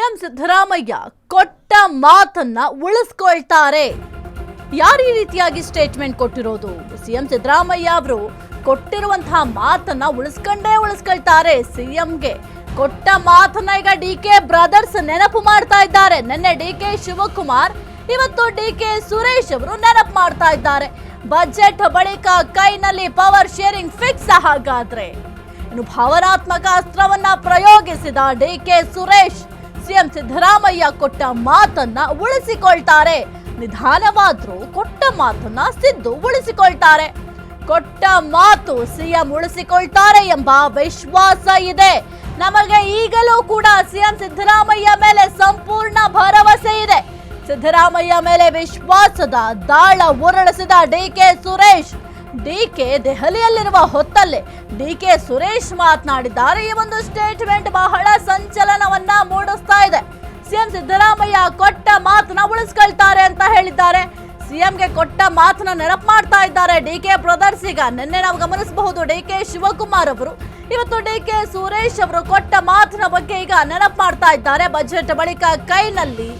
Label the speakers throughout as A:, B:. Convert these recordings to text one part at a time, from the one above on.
A: CM Siddaramaiah ಕೊಟ್ಟ ಮಾತನ್ನ ಉಳಿಸ್ಕೊಳ್ತಾರೆ. ಯಾರು ಈ ರೀತಿಯಾಗಿ ಸ್ಟೇಟ್ಮೆಂಟ್ ಕೊಟ್ಟಿರೋದು? ಸಿಎಂ ಸಿದ್ದರಾಮಯ್ಯ ಅವರು ಕೊಟ್ಟಿರುವಂತಹ ಮಾತನ್ನ ಉಳಿಸ್ಕೊಳ್ತಾರೆ. ಸಿಎಂಗೆ ಕೊಟ್ಟ ಮಾತನ್ನ ಈಗ ಡಿಕೆ ಬ್ರದರ್ಸ್ ನೆನಪು ಮಾಡ್ತಾ ಇದ್ದಾರೆ. ನಿನ್ನೆ ಡಿಕೆ ಶಿವಕುಮಾರ್, ಇವತ್ತು ಡಿಕೆ ಸುರೇಶ್ ಅವರು ನೆನಪು ಮಾಡ್ತಾ ಇದ್ದಾರೆ. ಬಜೆಟ್ ಬಳಿಕ ಕೈನಲ್ಲಿ ಪವರ್ ಶೇರಿಂಗ್ ಫಿಕ್ಸ್. ಹಾಗಾದ್ರೆ ಇನ್ನು ಭಾವನಾತ್ಮಕ ಅಸ್ತ್ರವನ್ನ ಪ್ರಯೋಗಿಸಿದ ಡಿಕೆ ಸುರೇಶ್ ಸಿಎಂ ಸಿದ್ದರಾಮಯ್ಯ ಕೊಟ್ಟ ಮಾತನ್ನ ಉಳಿಸಿಕೊಳ್ತಾರೆ. ನಿಧಾನವಾದ್ರೂ ಕೊಟ್ಟ ಮಾತನ್ನ ಸಿದ್ದು ಉಳಿಸಿಕೊಳ್ತಾರೆ. ಕೊಟ್ಟ ಮಾತು ಸಿಎಂ ಉಳಿಸಿಕೊಳ್ತಾರೆ ಎಂಬ ವಿಶ್ವಾಸ ಇದೆ ನಮಗೆ. ಈಗಲೂ ಕೂಡ ಸಿಎಂ ಸಿದ್ದರಾಮಯ್ಯ ಮೇಲೆ ಸಂಪೂರ್ಣ ಭರವಸೆ ಇದೆ. ಸಿದ್ದರಾಮಯ್ಯ ಮೇಲೆ ವಿಶ್ವಾಸದ ದಾಳ ಉರುಳಿಸಿದ ಡಿಕೆ ಸುರೇಶ್. ಡಿಕೆ ದೆಹಲಿಯಲ್ಲಿರುವ ಹೊತ್ತಲ್ಲೇ ಡಿಕೆ ಸುರೇಶ್ ಮಾತನಾಡಿದ್ದಾರೆ. ಈ ಒಂದು ಸ್ಟೇಟ್ಮೆಂಟ್ ಬಹಳ ಸಂಚಲನವನ್ನ ಮೂಡಿಸ್ತಾ ಇದೆ. ಸಿಎಂ ಸಿದ್ದರಾಮಯ್ಯ ಕೊಟ್ಟ ಮಾತನ್ನ ಉಳಿಸ್ಕೊಳ್ತಾರೆ ಅಂತ ಹೇಳಿದ್ದಾರೆ. ಸಿಎಂಗೆ ಕೊಟ್ಟ ಮಾತನ್ನ ನೆನಪು ಮಾಡ್ತಾ ಇದ್ದಾರೆ ಡಿಕೆ ಬ್ರದರ್ಸ್. ಈಗ ನಿನ್ನೆ ನಾವು ಗಮನಿಸಬಹುದು ಡಿಕೆ ಶಿವಕುಮಾರ್ ಅವರು, ಇವತ್ತು ಡಿಕೆ ಸುರೇಶ್ ಅವರು ಕೊಟ್ಟ ಮಾತಿನ ಬಗ್ಗೆ ಈಗ ನೆನಪು ಮಾಡ್ತಾ ಇದ್ದಾರೆ. ಬಜೆಟ್ ಬಳಿಕ ಕೈನಲ್ಲಿ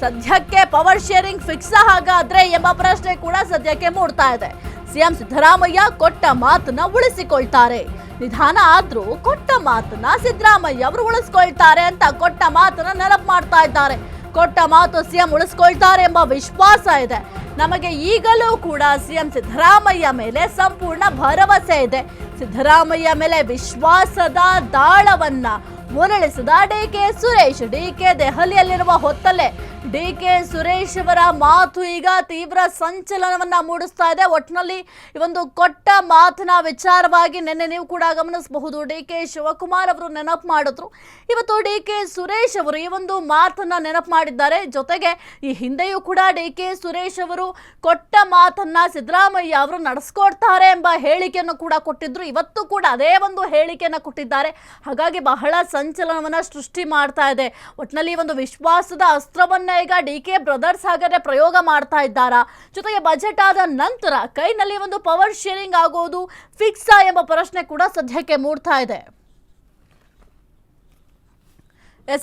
A: ಸದ್ಯಕ್ಕೆ ಪವರ್ ಶೇರಿಂಗ್ ಫಿಕ್ಸ್ ಹಾಗಾದ್ರೆ ಎಂಬ ಪ್ರಶ್ನೆ ಕೂಡ ಸದ್ಯಕ್ಕೆ ಮೂಡ್ತಾ ಇದೆ. ಸಿಎಂ ಸಿದ್ದರಾಮಯ್ಯ ಕೊಟ್ಟ ಮಾತನ್ನ ಉಳಿಸಿಕೊಳ್ತಾರೆ. ನಿಧಾನ ಆದ್ರೂ ಕೊಟ್ಟ ಮಾತನ್ನ ಸಿದ್ದರಾಮಯ್ಯ ಅವರು ಉಳಿಸ್ಕೊಳ್ತಾರೆ ಅಂತ ಕೊಟ್ಟ ಮಾತನ್ನ ನೆನಪು ಮಾಡ್ತಾ ಇದ್ದಾರೆ. ಕೊಟ್ಟ ಮಾತು ಸಿಎಂ ಉಳಿಸ್ಕೊಳ್ತಾರೆ ಎಂಬ ವಿಶ್ವಾಸ ಇದೆ ನಮಗೆ. ಈಗಲೂ ಕೂಡ ಸಿಎಂ ಸಿದ್ದರಾಮಯ್ಯ ಮೇಲೆ ಸಂಪೂರ್ಣ ಭರವಸೆ ಇದೆ. ಸಿದ್ದರಾಮಯ್ಯ ಮೇಲೆ ವಿಶ್ವಾಸದ ದಾಳವನ್ನ ಉರುಳಿಸಿದ ಡಿಕೆ ಸುರೇಶ್. ಡಿಕೆ ದೆಹಲಿಯಲ್ಲಿರುವ ಹೊತ್ತಲ್ಲೇ ಡಿಕೆ ಸುರೇಶ್ ಅವರ ಮಾತು ಈಗ ತೀವ್ರ ಸಂಚಲನವನ್ನ ಮೂಡಿಸ್ತಾ ಇದೆ. ಒಟ್ಟಿನಲ್ಲಿ ಈ ಒಂದು ಕೊಟ್ಟ ಮಾತಿನ ವಿಚಾರವಾಗಿ ನಿನ್ನೆ ನೀವು ಕೂಡ ಗಮನಿಸಬಹುದು, ಡಿಕೆ ಶಿವಕುಮಾರ್ ಅವರು ನೆನಪು ಮಾಡಿದ್ರು. ಇವತ್ತು ಡಿಕೆ ಸುರೇಶ್ ಅವರು ಈ ಒಂದು ಮಾತನ್ನ ನೆನಪು ಮಾಡಿದ್ದಾರೆ. ಜೊತೆಗೆ ಈ ಹಿಂದೆಯೂ ಕೂಡ ಡಿಕೆ ಸುರೇಶ್ ಅವರು ಕೊಟ್ಟ ಮಾತನ್ನ ಸಿದ್ದರಾಮಯ್ಯ ಅವರು ನಡೆಸ್ಕೊಡ್ತಾರೆ ಎಂಬ ಹೇಳಿಕೆಯನ್ನು ಕೂಡ ಕೊಟ್ಟಿದ್ರು. ಇವತ್ತು ಕೂಡ ಅದೇ ಒಂದು ಹೇಳಿಕೆಯನ್ನು ಕೊಟ್ಟಿದ್ದಾರೆ. ಹಾಗಾಗಿ ಬಹಳ ಸಂಚಲನವನ್ನ ಸೃಷ್ಟಿ ಮಾಡ್ತಾ ಇದೆ. ಒಟ್ಟಿನಲ್ಲಿ ಒಂದು ವಿಶ್ವಾಸದ ಅಸ್ತ್ರವನ್ನ ಈಗ ಡಿಕೆ ಬ್ರದರ್ಸ್ ಹಾಗಾದ್ರೆ ಪ್ರಯೋಗ ಮಾಡ್ತಾ ಇದ್ದಾರಾ? ಜೊತೆಗೆ ಬಜೆಟ್ ಆದ ನಂತರ ಕೈನಲ್ಲಿ ಒಂದು ಪವರ್ ಶೇರಿಂಗ್ ಆಗೋದು ಫಿಕ್ಸ್ ಎಂಬ ಪ್ರಶ್ನೆ ಕೂಡ ಸದ್ಯಕ್ಕೆ ಮೂಡ್ತಾ ಇದೆ.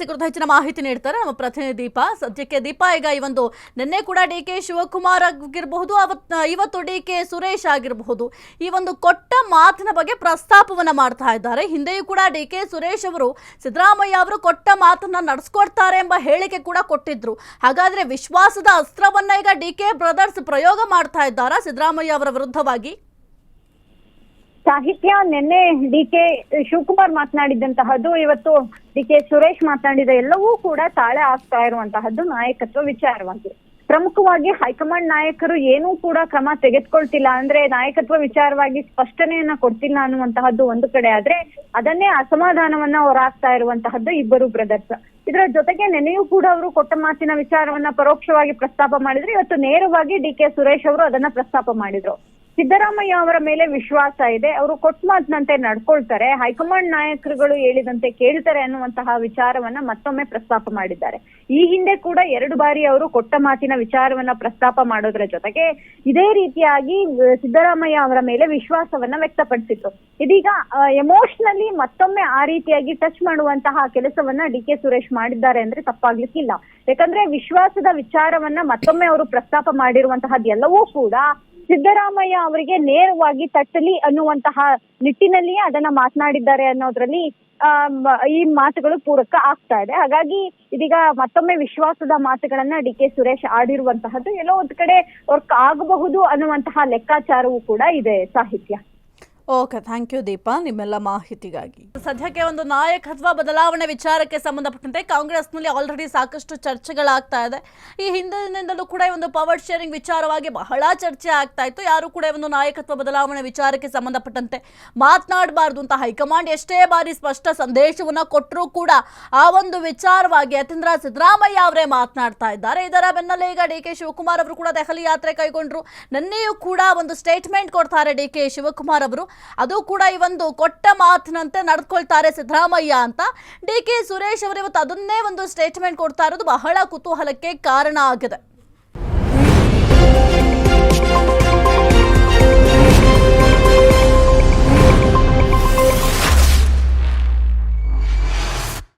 A: ಕುರಿತು ಹೆಚ್ಚಿನ ಮಾಹಿತಿ ನೀಡ್ತಾರೆ ನಮ್ಮ ಪ್ರತಿನಿಧಿ ದೀಪ. ಸದ್ಯಕ್ಕೆ ದೀಪ, ಈಗ ಈ ಒಂದು ನಿನ್ನೆ ಕೂಡ ಡಿಕೆ ಶಿವಕುಮಾರ್ ಆಗಿರಬಹುದು, ಇವತ್ತು ಡಿಕೆ ಸುರೇಶ್ ಆಗಿರಬಹುದು, ಈ ಒಂದು ಕೊಟ್ಟ ಮಾತಿನ ಬಗ್ಗೆ ಪ್ರಸ್ತಾಪವನ್ನ ಮಾಡ್ತಾ ಇದ್ದಾರೆ. ಹಿಂದೆಯೂ ಕೂಡ ಡಿಕೆ ಸುರೇಶ್ ಅವರು ಸಿದ್ದರಾಮಯ್ಯ ಅವರು ಕೊಟ್ಟ ಮಾತನ್ನ ನಡೆಸ್ಕೊಡ್ತಾರೆ ಎಂಬ ಹೇಳಿಕೆ ಕೂಡ ಕೊಟ್ಟಿದ್ರು. ಹಾಗಾದ್ರೆ ವಿಶ್ವಾಸದ ಅಸ್ತ್ರವನ್ನ ಈಗ ಡಿಕೆ ಬ್ರದರ್ಸ್ ಪ್ರಯೋಗ ಮಾಡ್ತಾ ಇದ್ದಾರಾ ಸಿದ್ದರಾಮಯ್ಯ ಅವರ ವಿರುದ್ಧವಾಗಿ?
B: ಸಾಹಿತ್ಯ, ನಿನ್ನೆ ಡಿಕೆ ಶಿವಕುಮಾರ್ ಮಾತನಾಡಿದಂತಹದ್ದು, ಇವತ್ತು ಡಿಕೆ ಸುರೇಶ್ ಮಾತನಾಡಿದ ಎಲ್ಲವೂ ಕೂಡ ತಾಳೆ ಆಗ್ತಾ ಇರುವಂತಹದ್ದು ನಾಯಕತ್ವ ವಿಚಾರವಾಗಿ. ಪ್ರಮುಖವಾಗಿ ಹೈಕಮಾಂಡ್ ನಾಯಕರು ಏನೂ ಕೂಡ ಕ್ರಮ ತೆಗೆದುಕೊಳ್ತಿಲ್ಲ, ಅಂದ್ರೆ ನಾಯಕತ್ವ ವಿಚಾರವಾಗಿ ಸ್ಪಷ್ಟನೆಯನ್ನ ಕೊಡ್ತಿಲ್ಲ ಅನ್ನುವಂತಹದ್ದು ಒಂದು ಕಡೆ ಆದ್ರೆ, ಅದನ್ನೇ ಅಸಮಾಧಾನವನ್ನ ಹೊರಾಗ್ತಾ ಇರುವಂತಹದ್ದು ಇಬ್ಬರು ಬ್ರದರ್ಸ್. ಇದರ ಜೊತೆಗೆ ನೆನೆಯೂ ಕೂಡ ಅವರು ಕೊಟ್ಟ ಮಾತಿನ ವಿಚಾರವನ್ನ ಪರೋಕ್ಷವಾಗಿ ಪ್ರಸ್ತಾಪ ಮಾಡಿದ್ರು. ಇವತ್ತು ನೇರವಾಗಿ ಡಿಕೆ ಸುರೇಶ್ ಅವರು ಅದನ್ನ ಪ್ರಸ್ತಾಪ ಮಾಡಿದ್ರು. ಸಿದ್ದರಾಮಯ್ಯ ಅವರ ಮೇಲೆ ವಿಶ್ವಾಸ ಇದೆ, ಅವರು ಕೊಟ್ಟ ಮಾತಿನಂತೆ ನಡ್ಕೊಳ್ತಾರೆ, ಹೈಕಮಾಂಡ್ ನಾಯಕರುಗಳು ಹೇಳಿದಂತೆ ಕೇಳ್ತಾರೆ ಅನ್ನುವಂತಹ ವಿಚಾರವನ್ನ ಮತ್ತೊಮ್ಮೆ ಪ್ರಸ್ತಾಪ ಮಾಡಿದ್ದಾರೆ. ಈ ಹಿಂದೆ ಕೂಡ 2 ಬಾರಿ ಅವರು ಕೊಟ್ಟ ಮಾತಿನ ವಿಚಾರವನ್ನ ಪ್ರಸ್ತಾಪ ಮಾಡೋದ್ರ ಜೊತೆಗೆ ಇದೇ ರೀತಿಯಾಗಿ ಸಿದ್ದರಾಮಯ್ಯ ಅವರ ಮೇಲೆ ವಿಶ್ವಾಸವನ್ನ ವ್ಯಕ್ತಪಡಿಸಿದ್ರು. ಇದೀಗ ಎಮೋಷನಲಿ ಮತ್ತೊಮ್ಮೆ ಆ ರೀತಿಯಾಗಿ ಟಚ್ ಮಾಡುವಂತಹ ಕೆಲಸವನ್ನ ಡಿಕೆ ಸುರೇಶ್ ಮಾಡಿದ್ದಾರೆ ಅಂದ್ರೆ ತಪ್ಪಾಗ್ಲಿಕ್ಕಿಲ್ಲ. ಯಾಕಂದ್ರೆ ವಿಶ್ವಾಸದ ವಿಚಾರವನ್ನ ಮತ್ತೊಮ್ಮೆ ಅವರು ಪ್ರಸ್ತಾಪ ಮಾಡಿರುವಂತಹದ್ದು ಎಲ್ಲವೂ ಕೂಡ ಸಿದ್ದರಾಮಯ್ಯ ಅವರಿಗೆ ನೇರವಾಗಿ ತಟ್ಟಲಿ ಅನ್ನುವಂತಹ ನಿಟ್ಟಿನಲ್ಲಿಯೇ ಅದನ್ನ ಮಾತನಾಡಿದ್ದಾರೆ ಅನ್ನೋದ್ರಲ್ಲಿ ಈ ಮಾತುಗಳು ಪೂರಕ ಆಗ್ತಾ ಇದೆ. ಹಾಗಾಗಿ ಇದೀಗ ಮತ್ತೊಮ್ಮೆ ವಿಶ್ವಾಸದ ಮಾತುಗಳನ್ನ ಡಿಕೆ ಸುರೇಶ್ ಆಡಿರುವಂತಹದ್ದು ಎಲ್ಲೋ ಒಂದ್ ಕಡೆ ವರ್ಕ್ ಆಗಬಹುದು ಅನ್ನುವಂತಹ ಲೆಕ್ಕಾಚಾರವೂ ಕೂಡ ಇದೆ. ಸಾಹಿತ್ಯ.
A: ಓಕೆ, ಥ್ಯಾಂಕ್ ಯು ದೀಪಾ ನಿಮ್ಮೆಲ್ಲ ಮಾಹಿತಿಗಾಗಿ. ಸದ್ಯಕ್ಕೆ ಒಂದು ನಾಯಕತ್ವ ಬದಲಾವಣೆ ವಿಚಾರಕ್ಕೆ ಸಂಬಂಧಪಟ್ಟಂತೆ ಕಾಂಗ್ರೆಸ್ನಲ್ಲಿ ಆಲ್ರೆಡಿ ಸಾಕಷ್ಟು ಚರ್ಚೆಗಳಾಗ್ತಾ ಇದೆ. ಈ ಹಿಂದಿನಿಂದಲೂ ಕೂಡ ಒಂದು ಪವರ್ ಶೇರಿಂಗ್ ವಿಚಾರವಾಗಿ ಬಹಳ ಚರ್ಚೆ ಆಗ್ತಾ ಇತ್ತು. ಯಾರು ಕೂಡ ಒಂದು ನಾಯಕತ್ವ ಬದಲಾವಣೆ ವಿಚಾರಕ್ಕೆ ಸಂಬಂಧಪಟ್ಟಂತೆ ಮಾತನಾಡಬಾರ್ದು ಅಂತ ಹೈಕಮಾಂಡ್ ಎಷ್ಟೇ ಬಾರಿ ಸ್ಪಷ್ಟ ಸಂದೇಶವನ್ನ ಕೊಟ್ಟರೂ ಕೂಡ ಆ ಒಂದು ವಿಚಾರವಾಗಿ ಯತೀಂದ್ರ ಸಿದ್ದರಾಮಯ್ಯ ಅವರೇ ಮಾತನಾಡ್ತಾ ಇದ್ದಾರೆ. ಇದರ ಬೆನ್ನಲ್ಲೇ ಈಗ ಡಿಕೆ ಶಿವಕುಮಾರ್ ಅವರು ಕೂಡ ದೆಹಲಿ ಯಾತ್ರೆ ಕೈಗೊಂಡ್ರು. ನಿನ್ನೆಯೂ ಕೂಡ ಒಂದು ಸ್ಟೇಟ್ಮೆಂಟ್ ಕೊಡ್ತಾರೆ ಡಿಕೆ ಶಿವಕುಮಾರ್ ಅವರು. ಅದು ಕೂಡ ಈ ಒಂದು ಕೊಟ್ಟ ಮಾತಿನಂತೆ ನಡ್ಕೊಳ್ತಾರೆ ಸಿದ್ದರಾಮಯ್ಯ ಅಂತ. ಡಿಕೆ ಸುರೇಶ್ ಅವರು ಇವತ್ತು ಅದನ್ನೇ ಒಂದು ಸ್ಟೇಟ್ಮೆಂಟ್ ಕೊಡ್ತಾ ಇರೋದು ಬಹಳ ಕುತೂಹಲಕ್ಕೆ ಕಾರಣ ಆಗಿದೆ.